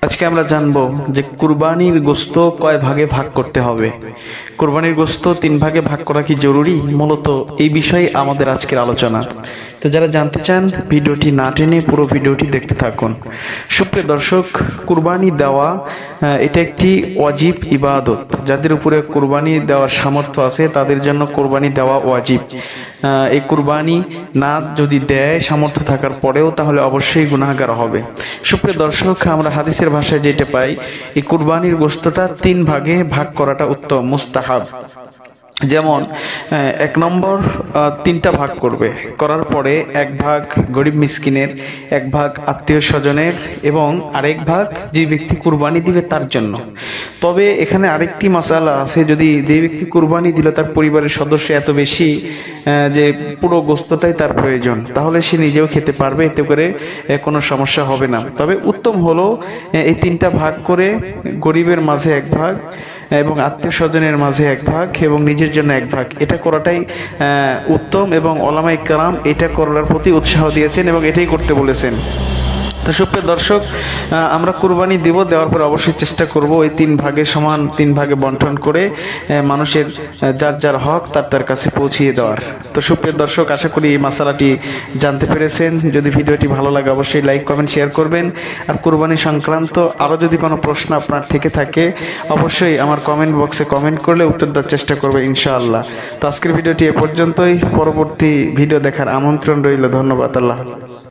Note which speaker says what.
Speaker 1: আজকে আমরা জানবো যে কুরবানির গোশত কয় ভাগে ভাগ করতে হবে। কুরবানির গোশত 3 ভাগে ভাগ করা কি জরুরি? মূলত এই বিষয়ে আমাদের আজকের আলোচনা। তো যারা জানতে চান ভিডিওটি না টেনে পুরো ভিডিওটি দেখতে থাকুন। সুপ্রিয় দর্শক, কুরবানি দেওয়া এটা একটি ওয়াজিব ইবাদত। যাদের উপরে কুরবানি দেওয়ার সামর্থ্য আছে তাদের জন্য কুরবানি দেওয়া ওয়াজিব। এই কুরবানি না যদি দেয় সামর্থ্য থাকার পরেও তাহলে অবশ্যই গুনাহগার হবে। সুপ্রিয় দর্শক, আমরা হাদিসের ভাষায় যেটা পাই, এই কুরবানির গোশতটা 3 ভাগে ভাগ করাটা উত্তম, মুস্তাহাব। যেমন 1 নম্বর 3টা ভাগ করবে, করার পরে 1 ভাগ গরিব মিসকিনের, 1 ভাগ আত্মীয় স্বজনের এবং আরেক ভাগ যে ব্যক্তি কুরবানি দিবে তার জন্য। তবে এখানে আরেকটি মাসালা আছে, যদি যে ব্যক্তি কুরবানি দিল তার পরিবারের সদস্য এত বেশি যে পুরো গোশতটাই তার প্রয়োজন, তাহলে সে নিজেও খেতে পারবে, এতে করে কোনো সমস্যা হবে না। তবে উত্তম হলো এই 3টা ভাগ করে গরিবের মাঝে 1 ভাগ এবং আত্মীয় স্বজনের মাঝে 1 ভাগ এবং নিজের জন্য 1 ভাগ, এটা করাটাই উত্তম। এবং ওলামায়ে কেরাম এটা করার প্রতি উৎসাহ দিয়েছেন এবং এটাই করতে বলেছেন। তো সুপ্রিয় দর্শক, আমরা কুরবানি দেওয়ার পর অবশ্যই চেষ্টা করব ওই 3 ভাগে সমান 3 ভাগে বন্টন করে মানুষের যার যার হক তার কাছে পৌঁছিয়ে দেওয়ার। তো সুপ্রিয় দর্শক, আশা করি এই মাসালাটি জানতে পেরেছেন। যদি ভিডিওটি ভালো লাগে অবশ্যই লাইক কমেন্ট শেয়ার করবেন। আর কুরবানি সংক্রান্ত আরও যদি কোনো প্রশ্ন আপনার থেকে থাকে অবশ্যই আমার কমেন্ট বক্সে কমেন্ট করলে উত্তর দেওয়ার চেষ্টা করবে ইনশাআল্লাহ। তো আজকের ভিডিওটি এ পর্যন্তই। পরবর্তী ভিডিও দেখার আমন্ত্রণ রইল। ধন্যবাদ। আল্লাহ।